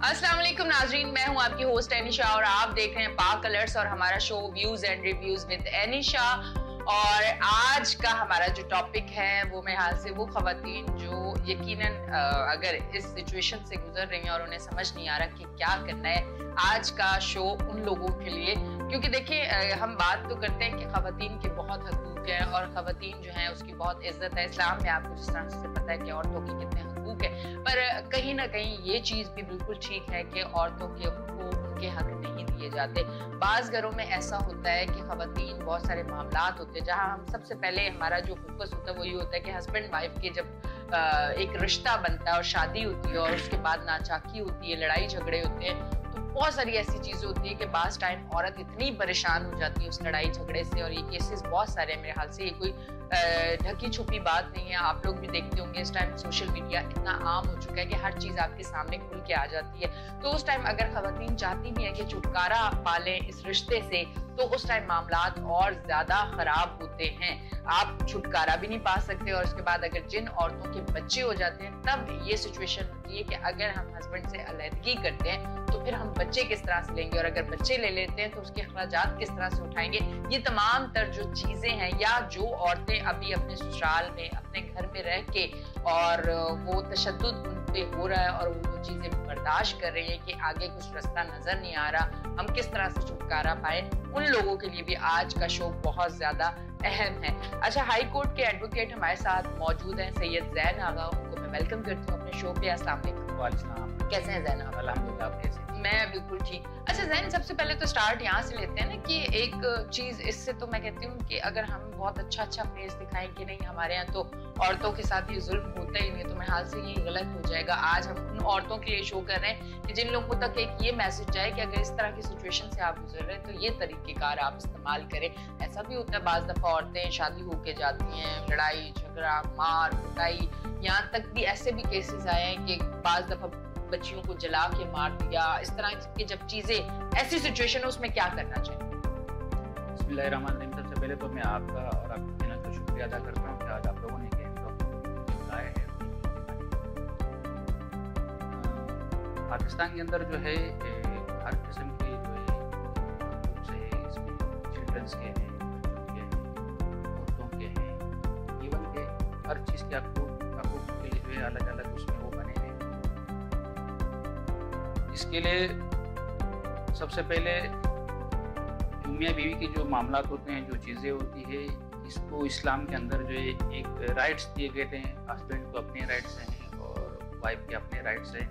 अस्सलाम वालेकुम नाजरीन, मैं हूं आपकी होस्ट एनिशा और आप देख रहे हैं पाक अलर्ट्स और हमारा show views and reviews with Anisha. और आज का हमारा जो टॉपिक है वो मेरे हाल से वो खवातीन जो यकीनन अगर इस सिचुएशन से गुजर रही हैं और उन्हें समझ नहीं आ रहा कि क्या करना है, आज का शो उन लोगों के लिए। क्योंकि देखिए हम बात तो करते हैं कि खवातीन के बहुत हकूक हैं और खवातीन जो है उसकी बहुत इज्जत है। इस्लाम में आपको जिस तरह से पता है कि औरतों के कितने हकूक है, पर कहीं ना कहीं ये चीज भी बिल्कुल ठीक है कि औरतों के उनके हक नहीं दिए जाते। बाज घरों में ऐसा होता है कि खवातीन बहुत सारे मामलात होते हैं जहाँ हम सबसे पहले हमारा जो फोकस होता है वो ये होता है कि हस्बैंड वाइफ के जब एक रिश्ता बनता है और शादी होती है और उसके बाद नाचाकी होती है, लड़ाई झगड़े होते हैं, तो बहुत सारी ऐसी चीजें होती है कि बाज टाइम औरत इतनी परेशान हो जाती है उस लड़ाई झगड़े से। और ये केसेस बहुत सारे हैं मेरे हाल से, ये कोई ढकी छुपी बात नहीं है। आप लोग भी देखते होंगे इस टाइम सोशल मीडिया इतना आम हो चुका है कि हर चीज आपके सामने खुल के आ जाती है। तो उस टाइम अगर खवातीन चाहती भी है कि छुटकारा पालें इस रिश्ते से, तो उस टाइम मामलात और ज्यादा खराब होते हैं। आप छुटकारा भी नहीं पा सकते और उसके बाद अगर जिन औरतों के बच्चे हो जाते हैं तब ये सिचुएशन होती है कि अगर हम हस्बैंड से अलहदगी करते हैं तो फिर हम बच्चे किस तरह से लेंगे, और अगर बच्चे ले लेते हैं तो उसके अखराजात किस तरह से उठाएंगे। ये तमाम तर जो चीजें हैं, या जो औरतें अभी अपने ससुराल में अपने घर में रह के और वो तशद्दुद उन पे हो रहा है और वो चीजें बर्दाश्त कर रही है कि आगे कुछ रास्ता नजर नहीं आ रहा, हम किस तरह से छुटकारा पाए, उन लोगों के लिए भी आज का शो बहुत ज्यादा अहम है। अच्छा, हाई कोर्ट के एडवोकेट हमारे साथ मौजूद हैं सैयद जैन आगा, उनको मैं वेलकम करती हूँ अपने शो पे। अस्सलाम वालेकुम। कैसे हैं जैन आगा? अल्हम्दुलिल्लाह, आप कैसे? मैं बिल्कुल ठीक। अच्छा जैन, सबसे पहले तो स्टार्ट यहाँ से लेते हैं ना कि एक चीज इससे तो मैं कहती हूँ कि अगर हम बहुत अच्छा फेस दिखाएं कि नहीं हमारे यहाँ तो औरतों के साथ ये जुल्म होता ही नहीं, तो मेरे हाल से ये गलत हो जाएगा। आज हम उन औरतों के लिए शो कर रहे हैं कि जिन लोगों तक एक ये मैसेज जाए कि अगर इस तरह की सिचुएशन से आप गुजर रहे हैं तो ये तरीकेकार आप इस्तेमाल करें। ऐसा भी होता है बाज दफा औरतें शादी होके जाती हैं, लड़ाई झगड़ा मार कुटाई, यहाँ तक भी ऐसे भी केसेस आए हैं कि बाज दफा बच्चियों को जला के मार दिया। इस तरह की जब चीजें ऐसी सिचुएशन है उसमें क्या करना चाहिए? बिस्मिल्लाहिर्रहमानिर्रहीम। सबसे पहले तो मैं आपका और आपके चैनल का शुक्रिया अदा करता हूँ कि आज आप लोगों ने गेम टॉपिक लाया है। पाकिस्तान के अंदर जो है हर किस्म के जो है इसमें चिल्ड्रंस के हैं, बच्चों के हैं, औरतों के हैं, इवन के हर चीज़ के हकूक़ के लिए जो है अलग अलग उसमें वो बने हैं। इसके लिए सबसे पहले मियाँ बीवी के जो मामलात होते हैं, जो चीज़ें होती है, इसको इस्लाम के अंदर जो है एक राइट्स दिए गए थे। हस्बैंड को अपने राइट्स हैं और वाइफ के अपने राइट्स हैं।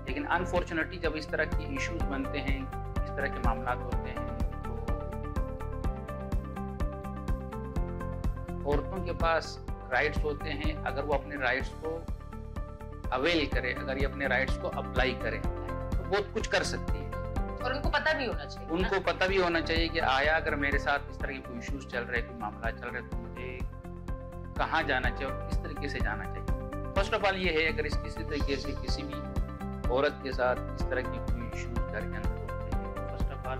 लेकिन अनफॉर्चुनेटली जब इस तरह की इश्यूज बनते हैं, इस तरह के मामलात होते हैं, तो औरतों के पास राइट्स होते हैं। अगर वो अपने राइट्स को अवेल करे, अगर ये अपने राइट्स को अप्लाई करे तो बहुत कुछ कर सकती है। और उनको पता भी होना चाहिए, उनको पता भी होना चाहिए कि आया अगर मेरे साथ इस तरह के कोई इश्यूज चल रहे, कोई मामला चल रहे, तो मुझे कहाँ जाना चाहिए और किस तरीके से जाना चाहिए। फर्स्ट ऑफ ऑल ये है, अगर किसी तरीके से किसी भी औरत के साथ इस तरह की कोई इश्यूज घर के अंदर होते हैं, तो फर्स्ट ऑफ ऑल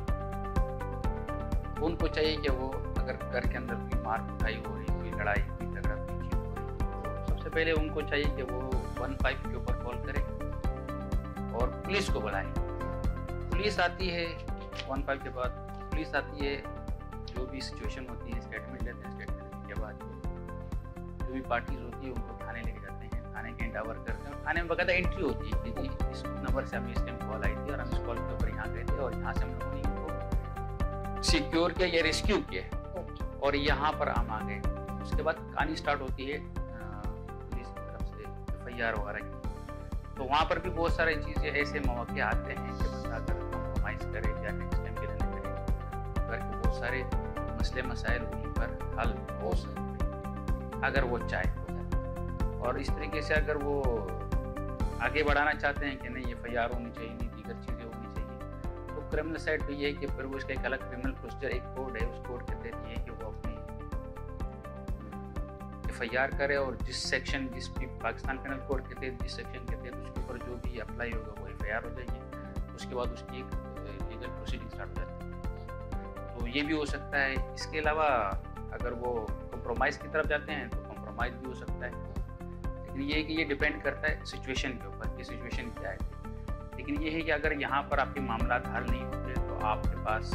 उनको चाहिए कि वो अगर घर के अंदर कोई मार कुटाई हो रही, कोई लड़ाई, कोई झगड़ा, कोई चीज हो रही, तो सबसे पहले उनको चाहिए कि वो 15 के ऊपर कॉल करें और पुलिस को बुलाएं। पुलिस आती है 15 के बाद, पुलिस आती है, जो भी सिचुएशन होती है स्टेटमेंट लेते हैं, स्टेटमेंट के बाद जो भी पार्टीज होती है उनको थाने लेके जाते हैं, थाने के इंटावर करते हैं। थाने में बकायदा एंट्री होती है कि जी इस नंबर से हमें इस टाइम कॉल आई थी और हम इस कॉल के ऊपर यहाँ गए थे और यहाँ से हम लोगों ने इनको सिक्योर किया या रेस्क्यू किया और यहाँ पर हम आ गए। उसके बाद कहानी स्टार्ट होती है पुलिस की तरफ से FIR वगैरह की। तो वहाँ पर भी बहुत सारी चीज़ें ऐसे मौके आते हैं कि बंदा अगर कॉम्प्रोमाइज़ करे या नेक्स्ट टाइम के लिए करे, घर के बहुत सारे मसले मसाइल वहीं पर हल हो सकते हैं अगर वो चाहे तो। और इस तरीके से अगर वो आगे बढ़ाना चाहते हैं कि नहीं FIR होनी चाहिए, नहीं दीगर चीज़ें होनी चाहिए, तो क्रिमिनल साइड तो ये है कि फिर वो इसका एक अलग क्रिमिनल प्रोसीजर एक कोड है, उस कोड के तहत ये है कि वो अपनी FIR करे और जिस सेक्शन, जिस भी पाकिस्तान पेनल कोड के तहत जिस सेक्शन के तहत उसके ऊपर जो भी अप्लाई होगा वो FIR हो जाएगी। उसके बाद उसकी एक लीगल प्रोसीडिंग स्टार्ट हो जाती है। तो ये भी हो सकता है। इसके अलावा अगर वो कॉम्प्रोमाइज़ की तरफ जाते हैं तो कॉम्प्रोमाइज़ भी हो सकता है। लेकिन ये है कि ये डिपेंड करता है सिचुएशन के ऊपर कि सिचुएशन क्या है। लेकिन ये है कि अगर यहाँ पर आपके मामला हल नहीं होते तो आपके पास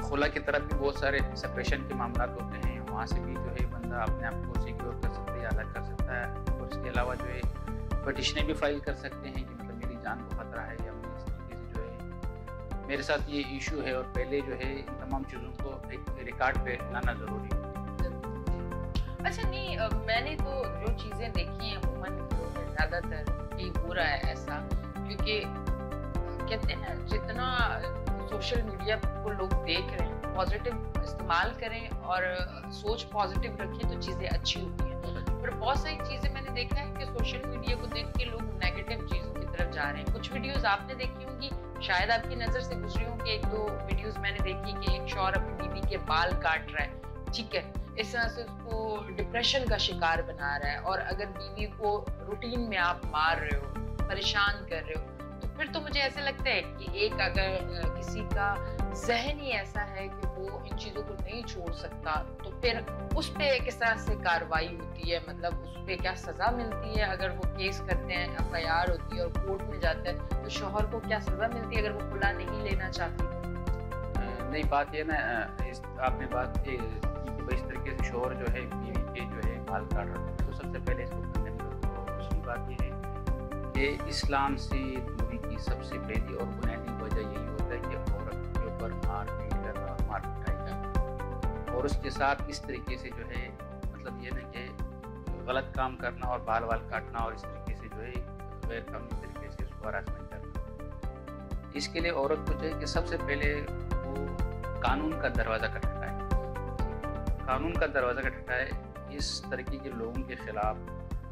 खुला की तरफ भी बहुत सारे सेपरेशन के मामला होते हैं, वहाँ से भी जो है बंदा अपने आप को सिक्योर कर सकता है या अलग कर सकता है। और इसके अलावा जो है पटिशनें भी फाइल कर सकते हैं कि मतलब मेरी जान को खतरा है या इस तरीके से जो है मेरे साथ ये इशू है, और पहले जो है इन तमाम चीज़ों को एक रिकॉर्ड पे लाना ज़रूरी है। अच्छा नहीं, मैंने तो जो चीज़ें देखी हैं अमूमन ज़्यादातर ये हो रहा है ऐसा, क्योंकि कहते हैं जितना सोशल मीडिया को लोग देख रहे हैं पॉजिटिव इस्तेमाल करें और सोच पॉजिटिव रखें तो चीज़ें अच्छी होती हैं। पर बहुत सारी चीज़ें मैंने देखा है कि सोशल मीडिया को देख के लोग नेगेटिव चीज़ों की तरफ जा रहे हैं। कुछ वीडियोस आपने देखी होंगी, शायद आपकी नज़र से गुजरी होंगी, एक दो वीडियोस मैंने देखी कि एक शौहर अपनी बीवी के बाल काट रहा है, ठीक है, इस तरह से उसको डिप्रेशन का शिकार बना रहा है। और अगर बीवी को रूटीन में आप मार रहे हो, परेशान कर रहे हो, तो फिर तो मुझे ऐसा लगता है कि एक अगर किसी का जहन ही ऐसा है कि वो इन चीज़ों को नहीं छोड़ सकता, तो फिर उस पे किस तरह से कार्रवाई होती है, मतलब उस पे क्या सज़ा मिलती है? अगर वो केस करते हैं, FIR होती है और कोर्ट में जाता है, तो शौहर को क्या सज़ा मिलती है अगर वो खुला नहीं लेना चाहती? नहीं, बात ये ना, आपने बात की इस तरीके से शौहर जो है बीवी के जो है बाल काट रहा है, तो सबसे पहले इसको करने में तो दूसरी बात ये है कि इस्लाम से दूरी की सबसे पहली और बुनियादी वजह यही होता है कि औरत के ऊपर मारपीट करना, मार पिटाई करना, और उसके साथ इस तरीके से जो है मतलब ये ना कि गलत काम करना और बाल काटना, और इस तरीके से जो है गैर कानूनी तरीके से उसको हरासमेंट करना। इसके लिए औरत को चाहिए कि सबसे पहले वो कानून का दरवाज़ा खटखटाए, कानून का दरवाज़ा खटखटाए, इस तरीके के लोगों के खिलाफ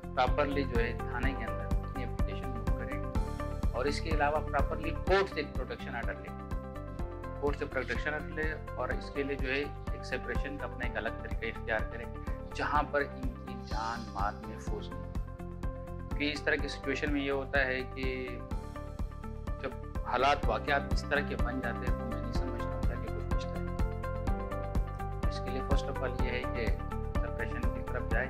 प्रॉपरली जो है थाने के अंदर अपनी एप्लीकेशन बुक करें, और इसके अलावा प्रॉपरली कोर्ट से प्रोटेक्शन ऑर्डर ले, कोर्ट से प्रोटेक्शन ऑर्डर ले, और इसके लिए जो है एक सेपरेशन का अपना एक अलग तरीका इख्तियार करें जहाँ पर इनकी जान माल महफूज नहीं। क्योंकि इस तरह की सिचुएशन में ये होता है कि जब हालात वाक़यात इस तरह के बन जाते हैं तो मैं नहीं समझता हूँ कि कुछ बचता है। इसके लिए फर्स्ट ऑफ ऑल ये है कि सेपरेशन की तरफ जाए,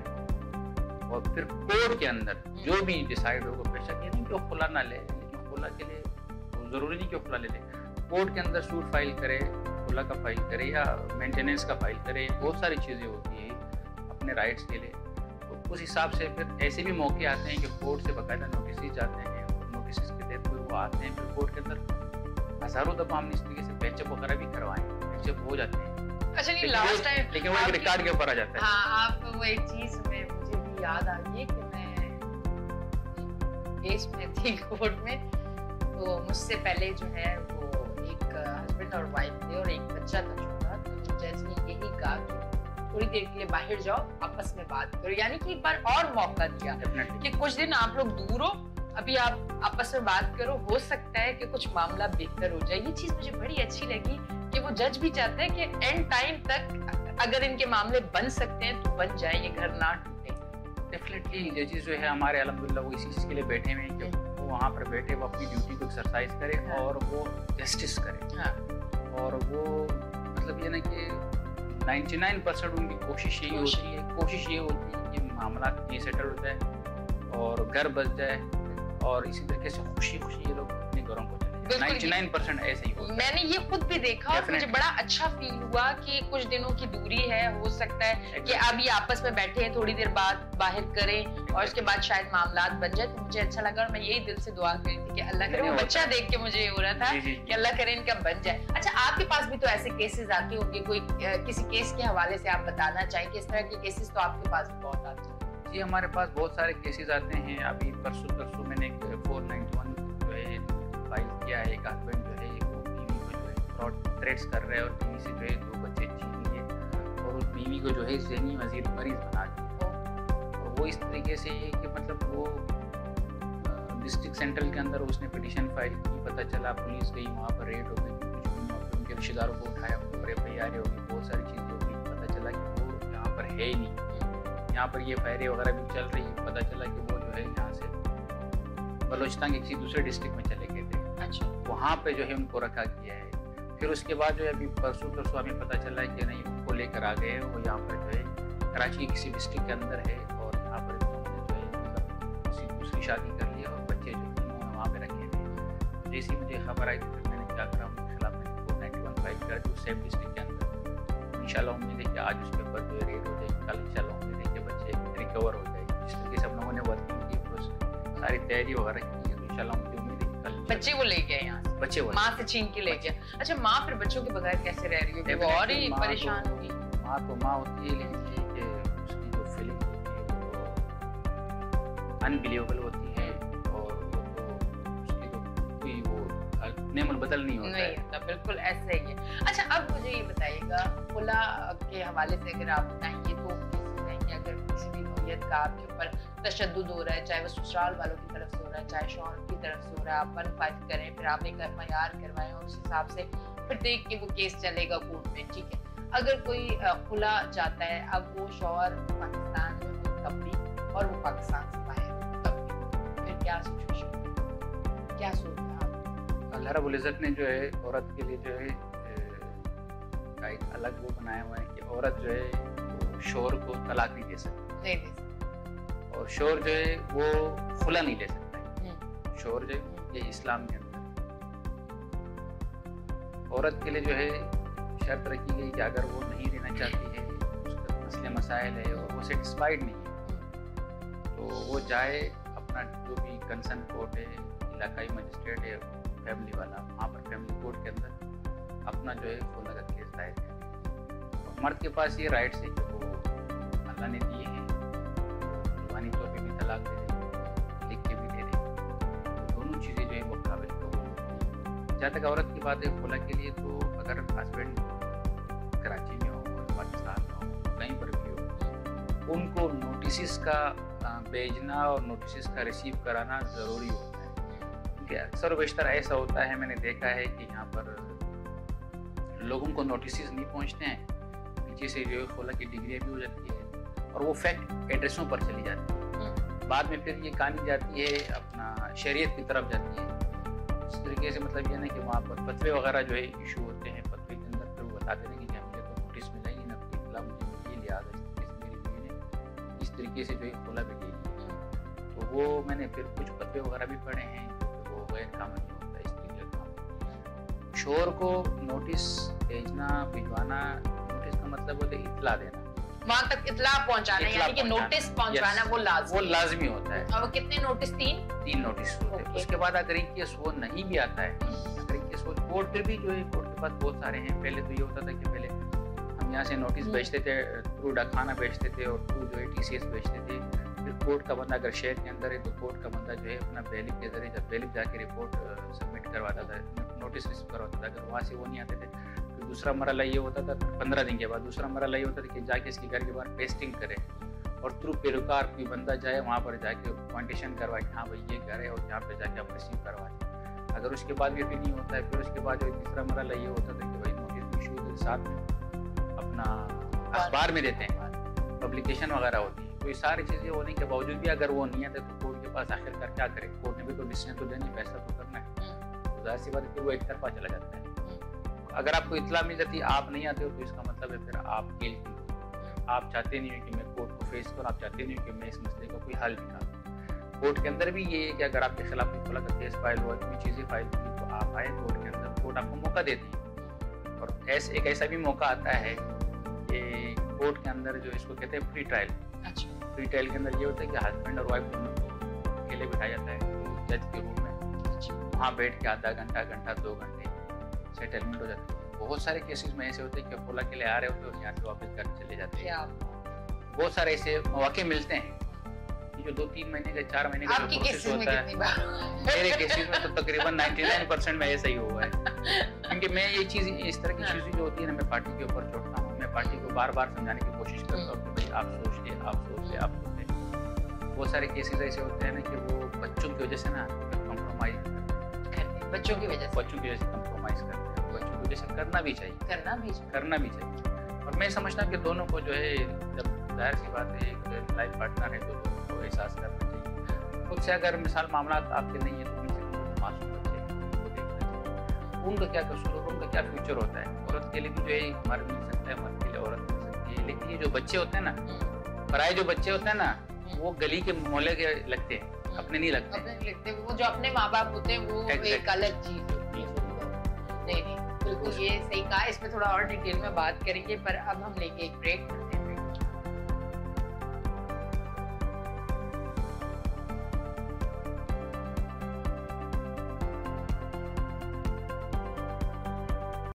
और फिर कोर्ट के अंदर जो भी डिसाइड होगा, बेशक ये नहीं कि वो खुला ना ले, लेकिन खुला के लिए ज़रूरी नहीं कि वो खुला ले, कोर्ट के अंदर सूट फाइल करे, खुला का फाइल करे या मेंटेनेंस का फाइल करे, बहुत सारी चीज़ें होती है अपने राइट्स के लिए। तो उस हिसाब से फिर ऐसे भी मौके आते हैं कि कोर्ट से बाकायदा नोटिस जाते हैं, नोटिस के तहत वो आते हैं, फिर कोर्ट के अंदर हज़ारों दफ़ा हमने इस तरीके से पेचअप वगैरह भी करवाएं, पेचअप हो जाते हैं। अच्छा नहीं, लास्ट टाइम लेकिन वो एक रिकॉर्ड के ऊपर आ जाता है। हाँ, आप वो एक चीज़ में मुझे भी याद आ गई कि मैं केस में थी कोर्ट में, तो मुझसे पहले जो है वो एक हस्बैंड और वाइफ थे और एक बच्चा था छोटा, तो जज ने यही कहा कि थोड़ी देर के लिए बाहर जाओ, आपस में बात करो, यानी कि एक बार और मौका दिया कि कुछ दिन आप लोग दूर हो, अभी आप आपस में बात करो, हो सकता है कि कुछ मामला बेहतर हो जाए। ये चीज़ मुझे बड़ी अच्छी लगी कि वो जज भी चाहते हैं कि एंड टाइम तक अगर इनके मामले बन सकते हैं तो बन जाए, ये घर ना टूटे। डेफिनेटली जजेस जो है हमारे अल्हम्दुलिल्लाह वो इसी चीज़ के लिए बैठे हुए हैं कि वो वहाँ पर बैठे, वो अपनी ड्यूटी को एक्सरसाइज करे और वो जस्टिस करे। हाँ। और वो मतलब ये ना कि 99% उनकी कोशिश यही होती है कि मामला ये सेटल हो जाए और घर बच जाए, और इसी तरीके से खुशी ये लोग अपने घरों को चले जाए। 99% ऐसे ही होता है। मैंने ये खुद भी देखा और मुझे बड़ा अच्छा फील हुआ कि कुछ दिनों की दूरी है, हो सकता है कि अब ये आपस में बैठे हैं, थोड़ी देर बाद बाहर करें और उसके बाद शायद मामला बन जाए। तो मुझे अच्छा लगा और मैं यही दिल से दुआ कर रही थी कि अल्लाह करे, वो बच्चा देख के मुझे हो रहा था कि अल्लाह करे इनका बन जाए। अच्छा, आपके पास भी तो ऐसे केसेस आते होंगे, कोई किसी केस के हवाले से आप बताना चाहें कि इस तरह के केसेस तो आपके पास बहुत आते हैं? जी, हमारे पास बहुत सारे केसेस आते हैं। अभी परसों मैंने एक 491 जो है फाइल किया है। एक हस्बैंड जो है वो बीवी को जो है फ्रॉड थ्रेट्स कर रहे हैं और बीवी से जो है 2 बच्चे छीन लिए और उस बीवी को जो है ज़हनी मरीज बना दिया। और वो इस तरीके से कि मतलब वो डिस्ट्रिक्ट सेंट्रल के अंदर उसने पिटीशन फाइल की, पता चला पुलिस गई, वहाँ पर रेड हो गई, कुछ भी वहाँ पर उनके रिश्तेदारों को उठाया, उनके ऊपर FIR होगी, बहुत सारी चीज़ें होगी। पता चला कि वो यहाँ पर है ही नहीं, यहाँ पर ये फायरें वगैरह भी चल रही है। पता चला कि वो जो है यहाँ से बलोचिस्तान के किसी दूसरे डिस्ट्रिक्ट में चले गए थे। अच्छा, वहाँ पे जो है उनको रखा गया है। फिर उसके बाद जो है अभी परसों हमें पता चला है कि नहीं, उनको लेकर आ गए। वो यहाँ पर जो है कराची के किसी डिस्ट्रिक्ट के अंदर है और यहाँ पर जो है मतलब किसी दूसरी शादी कर ली और बच्चे जो उन्होंने वहाँ पे रखे थे। जैसे ही मुझे खबर आई तो फिर मैंने क्या करा, उनके खिलाफ मैंने 491 फाइल कर दी सेफ डिस्ट्रिक्ट के अंदर। इंशाल्लाह उम्मीद है कि आज उसके ऊपर जो रेड हो जाएगी, कल इंशाल्लाह उम्मीद है कि बच्चे रिकवर हो जाएंगे। जिस तरीके से हम लोगों ने वर्किंग की, सारी तैयारी वगैरह की है, तो इंशाल्लाह मुझे उम्मीद है कि कल बच्चे को ले गए यहाँ से, बच्चे माँ से छीन के ले गया। अच्छा, माँ फिर बच्चों के बगैर कैसे रह रही होगी? वो और ही परेशान होगी। माँ तो माँ होती है, लेकिन ये कि उसकी जो फीलिंग होती है वो तो अनबिलीवेबल होती है, और वो तो उसकी तो कोई वो नेमल बदल नहीं होता है। होता, बिल्कुल ऐसा ही है। अच्छा, अब मुझे ये बताइएगा, खुला के हवाले से अगर आप बताएंगे तो अगर किसी भी नौयत का आपके ऊपर तशद्दुद हो रहा है, चाहे वो ससुराल वालों की तरफ से हो रहा है, चाहे शौहर की तरफ से हो रहा है, आप 1-5 करें, फिर आप एक एफआईआर करवाएं और उस हिसाब से फिर देख के वो केस चलेगा कोर्ट में, ठीक है। अगर कोई खुला जाता है, अब वो शौहर पाकिस्तान में हो तब भी और वो पाकिस्तान से बाहर तब भी, फिर क्या सिचुएशन, क्या सोचते हैं आप? अल्लाह रब्बुल इज़्ज़त ने जो है औरत के लिए जो है एक अलग वो बनाया हुआ है कि औरत जो है शोहर को तलाक नहीं दे सकती, नहीं दे सकते, और शोहर जो है वो खुला नहीं ले सकता है। शोहर जो है ये इस्लाम के अंदर औरत के लिए जो है शर्त रखी गई कि अगर वो नहीं रहना चाहती है, उसका मसले मसाइल है और वो सेटिस्फाइड नहीं है, तो वो जाए अपना जो भी कंसर्न कोर्ट है, इलाकाई मजिस्ट्रेट है, फैमिली वाला, वहाँ पर फैमिली कोर्ट के अंदर अपना जो है खुला का केस दायर करें। मर्द के पास ये राइट्स है कि वो अल्लाह ने दिए हैं, जुबानी तौर पे भी तलाक दे दें, लिख के भी दे दें, तो दोनों चीज़ें जो है वो काबिल कबूल होती हैं। जहाँ तक औरत की बात है खुला के लिए, तो अगर हस्बैंड कराची में हो, पाकिस्तान में हो, कहीं पर भी हो, उनको नोटिस का भेजना और नोटिस का रिसीव कराना ज़रूरी होता है, क्योंकि अक्सर बेशतर ऐसा होता है, मैंने देखा है कि यहाँ पर लोगों को नोटिस नहीं पहुँचते हैं, नीचे से जो है खुला की डिग्री भी हो जाती है और वो फैक्ट एड्रेसों पर चली जाती है। बाद में फिर ये कहानी जाती है अपना शरीयत की तरफ जाती है। इस तरीके से मतलब ये ना कि वहाँ पर फतवे वगैरह जो है इशू होते हैं, फतवे के अंदर फिर वो बताते हैं कि मुझे तो नोटिस में नहीं, ना कोई इतला मुझे ये लिया, इस तरीके से मेरी बीवी ने इस तरीके से जो है खुला भी ले लिया। तो वो मैंने फिर कुछ फतवे वगैरह भी पढ़े हैं, वो गैर कानूनी होता है इस तरीके का। शोहर को नोटिस भेजना, भिजवाना, नोटिस का मतलब होता है इतला देना, वहां तक इतला पहुंचाना, यानी कि नोटिस पहुंचाना वो लाजमी होता है। और वो कितने नोटिस? 3 नोटिस होते हैं। उसके बाद अगर एक केस वो नहीं भी आता है, अगर एक केस वो कोर्ट फिर भी जो है कोर्ट के पास बहुत सारे हैं। पहले तो ये होता था कि पहले हम यहाँ से नोटिस भेजते थे, थ्रू डाकखाना भेजते थे और थ्रू जो है TCS भेजते थे। फिर कोर्ट का बंदा अगर शहर के अंदर है तो कोर्ट का बंदा जो है अपना बैलिफ के जरिए, जब बैलिफ जाके रिपोर्ट सबमिट करवाता था, नोटिस रिसीव करवाता था। अगर वहाँ से वो नहीं आते थे, दूसरा मरला ये होता था 15 दिन के बाद दूसरा मरला ये होता था कि जाके इसके घर के बाहर पेस्टिंग करे और थ्रू पेरोकार कोई बंदा जाए वहाँ पर जाके पॉइंटेशन करवाए कि हाँ भाई ये घर है और यहाँ पे जाके आप रिसीव करवाए। अगर उसके बाद भी नहीं होता है, फिर उसके बाद जो तीसरा मरला ये होता था कि भाई नोटिस इशू के साथ में अपना अखबार में देते हैं, पब्लिकेशन वगैरह होती है। तो ये सारी चीज़ें होने के बावजूद भी अगर वो नहीं आते तो कोर्ट के पास आखिरकार क्या करे, कोर्ट ने भी तो डिसीजन तो देनी, फैसला तो करना है। तो जाहिर सी बात है फिर वो एक तरफा चला जाता है। अगर आपको इतला मिल जाती है, आप नहीं आते हो, तो इसका मतलब है फिर आप गिल्टी हो। आप चाहते नहीं हो कि मैं कोर्ट को फेस करूँ, आप चाहते नहीं हो कि मैं इस मसले का कोई हल निकालूँ। कोर्ट के अंदर भी ये है कि अगर आपके खिलाफ कोई खुला का केस फाइल हुआ, कोई चीज़ें फाइल हुई, तो आप आए कोर्ट के अंदर, कोर्ट आपको मौका देती है। और एक ऐसा भी मौका आता है कि कोर्ट के अंदर जो इसको कहते हैं फ्री ट्रायल। अच्छा। फ्री ट्रायल के अंदर ये होता है कि हस्बैंड और वाइफ दोनों को अकेले बिठाया जाता है जज के रूम में, वहाँ बैठ के आधा घंटा, 2 घंटे सेटलमेंट हो जाता है। बहुत सारे केसेस में ऐसे होते हैं कि खुला के लिए आ रहे होते हैं और यहाँ से वापस घर चले जाते हैं। बहुत सारे ऐसे मौके मिलते हैं। ये जो 2-3 महीने का, 4 महीने का प्रोसेस होता है, मेरे केसेस में तो तकरीबन 99% में ऐसा ही हुआ है। क्योंकि मैं ये चीज़, इस तरह की चीज़ें जो होती है ना, मैं पार्टी के ऊपर छोड़ता हूँ। मैं पार्टी को बार बार समझाने की कोशिश करता हूँ कि भाई आप सोचिए, आप सोचिए, आप सोचिए। बहुत सारे केसेस ऐसे होते हैं ना कि वो बच्चों की वजह से ना कॉम्प्रोमाइज करते हैं, बच्चों की वजह से कॉम्प्रोमाइज करते हैं। बच्चों की वजह से करना भी चाहिए। और मैं समझता हूँ कि दोनों को जो है, जब जाहिर सी बात है एक लाइफ पार्टनर है तो दोनों को एहसास करना चाहिए। खुद से अगर मिसाल मामला आपके नहीं है तो उनसे मासूम बच्चे उनको देखना चाहिए, उनका क्या कसूर और उनका क्या फ्यूचर होता है। औरत के लिए भी जो है मर्द मिल सकता है, मर्द के लिए औरत मिल सकती है। लेकिन ये जो बच्चे होते हैं ना, पराए जो बच्चे होते हैं ना, वो गली के मोहल्ले के लगते हैं। अपने नहीं लगते। अपने नहीं लगते, वो जो अपने माँ बाप होते हैं वो एक अलग चीज होती है। नहीं नहीं, बिल्कुल ये सही कहा। इस पे थोड़ा और डिटेल में बात करेंगे, पर अब हम लेंगे एक ब्रेक।